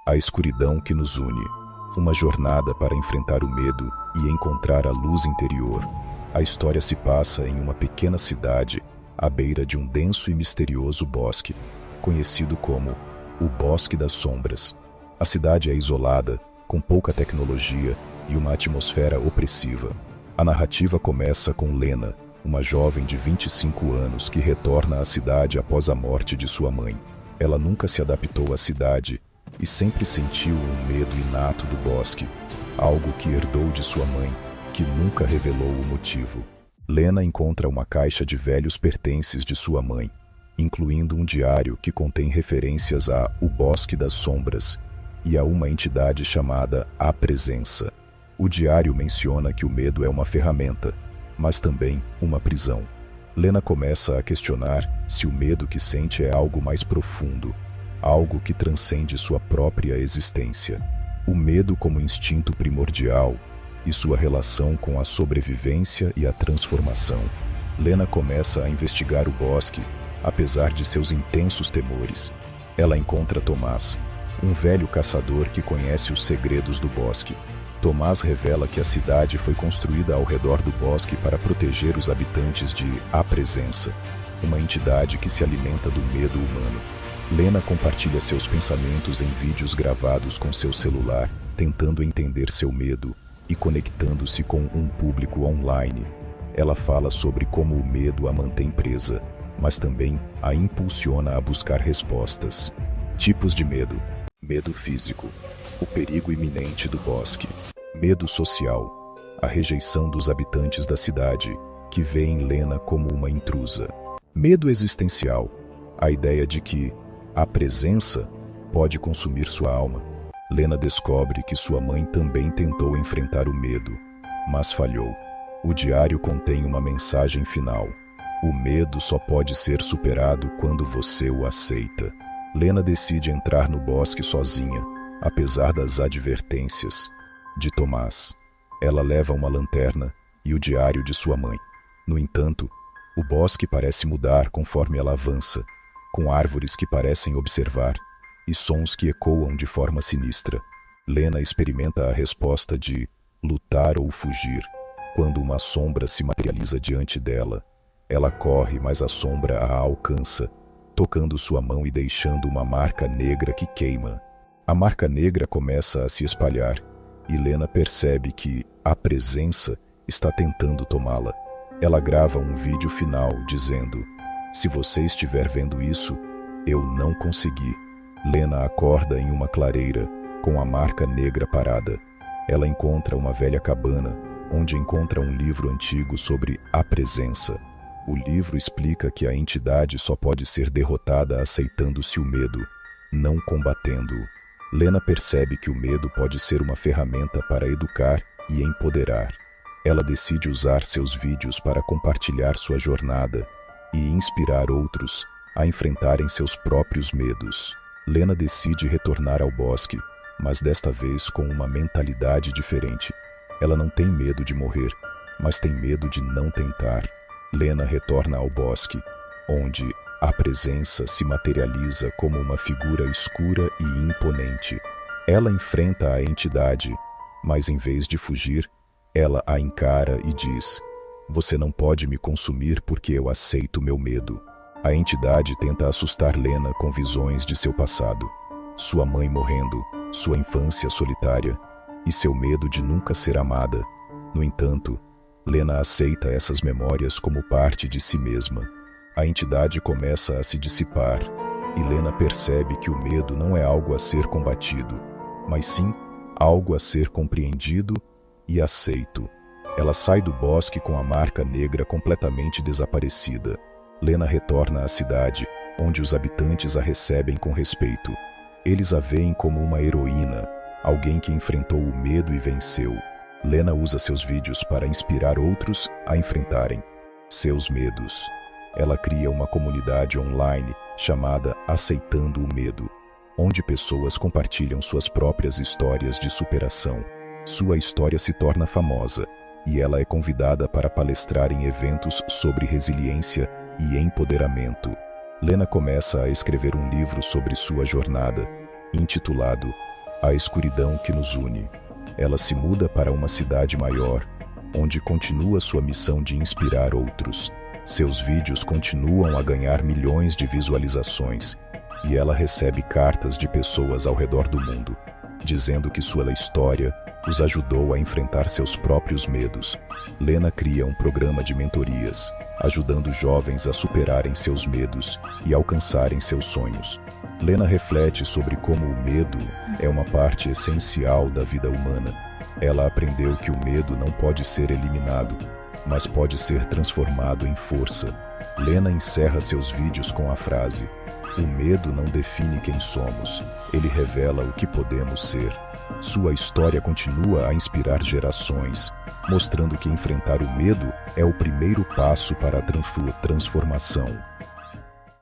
A escuridão que nos une. Uma jornada para enfrentar o medo e encontrar a luz interior. A história se passa em uma pequena cidade, à beira de um denso e misterioso bosque, conhecido como o Bosque das Sombras. A cidade é isolada, com pouca tecnologia e uma atmosfera opressiva. A narrativa começa com Lena, uma jovem de 25 anos que retorna à cidade após a morte de sua mãe. Ela nunca se adaptou à cidade e sempre sentiu um medo inato do bosque, algo que herdou de sua mãe, que nunca revelou o motivo. Lena encontra uma caixa de velhos pertences de sua mãe, incluindo um diário que contém referências a O Bosque das Sombras e a uma entidade chamada A Presença. O diário menciona que o medo é uma ferramenta, mas também uma prisão. Lena começa a questionar se o medo que sente é algo mais profundo, algo que transcende sua própria existência. O medo como instinto primordial e sua relação com a sobrevivência e a transformação. Lena começa a investigar o bosque, apesar de seus intensos temores. Ela encontra Tomás, um velho caçador que conhece os segredos do bosque. Tomás revela que a cidade foi construída ao redor do bosque para proteger os habitantes de A Presença, uma entidade que se alimenta do medo humano. Lena compartilha seus pensamentos em vídeos gravados com seu celular, tentando entender seu medo e conectando-se com um público online. Ela fala sobre como o medo a mantém presa, mas também a impulsiona a buscar respostas. Tipos de medo. Medo físico. O perigo iminente do bosque. Medo social. A rejeição dos habitantes da cidade, que veem Lena como uma intrusa. Medo existencial. A ideia de que a presença pode consumir sua alma. Lena descobre que sua mãe também tentou enfrentar o medo, mas falhou. O diário contém uma mensagem final. O medo só pode ser superado quando você o aceita. Lena decide entrar no bosque sozinha, apesar das advertências de Tomás. Ela leva uma lanterna e o diário de sua mãe. No entanto, o bosque parece mudar conforme ela avança, com árvores que parecem observar e sons que ecoam de forma sinistra. Lena experimenta a resposta de lutar ou fugir. Quando uma sombra se materializa diante dela, ela corre, mas a sombra a alcança, tocando sua mão e deixando uma marca negra que queima. A marca negra começa a se espalhar, e Lena percebe que a presença está tentando tomá-la. Ela grava um vídeo final dizendo: "Se você estiver vendo isso, eu não consegui." Lena acorda em uma clareira, com a marca negra parada. Ela encontra uma velha cabana, onde encontra um livro antigo sobre a presença. O livro explica que a entidade só pode ser derrotada aceitando-se o medo, não combatendo-o. Lena percebe que o medo pode ser uma ferramenta para educar e empoderar. Ela decide usar seus vídeos para compartilhar sua jornada e inspirar outros a enfrentarem seus próprios medos. Lena decide retornar ao bosque, mas desta vez com uma mentalidade diferente. Ela não tem medo de morrer, mas tem medo de não tentar. Lena retorna ao bosque, onde a presença se materializa como uma figura escura e imponente. Ela enfrenta a entidade, mas em vez de fugir, ela a encara e diz: "Você não pode me consumir porque eu aceito meu medo." A entidade tenta assustar Lena com visões de seu passado, sua mãe morrendo, sua infância solitária e seu medo de nunca ser amada. No entanto, Lena aceita essas memórias como parte de si mesma. A entidade começa a se dissipar e Lena percebe que o medo não é algo a ser combatido, mas sim algo a ser compreendido e aceito. Ela sai do bosque com a marca negra completamente desaparecida. Lena retorna à cidade, onde os habitantes a recebem com respeito. Eles a veem como uma heroína, alguém que enfrentou o medo e venceu. Lena usa seus vídeos para inspirar outros a enfrentarem seus medos. Ela cria uma comunidade online chamada Aceitando o Medo, onde pessoas compartilham suas próprias histórias de superação. Sua história se torna famosa e ela é convidada para palestrar em eventos sobre resiliência e empoderamento. Lena começa a escrever um livro sobre sua jornada, intitulado a escuridão que nos une. Ela se muda para uma cidade maior, onde continua sua missão de inspirar outros. Seus vídeos continuam a ganhar milhões de visualizações, e ela recebe cartas de pessoas ao redor do mundo, dizendo que sua história os ajudou a enfrentar seus próprios medos. Lena cria um programa de mentorias, ajudando jovens a superarem seus medos e alcançarem seus sonhos. Lena reflete sobre como o medo é uma parte essencial da vida humana. Ela aprendeu que o medo não pode ser eliminado, mas pode ser transformado em força. Lena encerra seus vídeos com a frase: "O medo não define quem somos, ele revela o que podemos ser." Sua história continua a inspirar gerações, mostrando que enfrentar o medo é o primeiro passo para a transformação.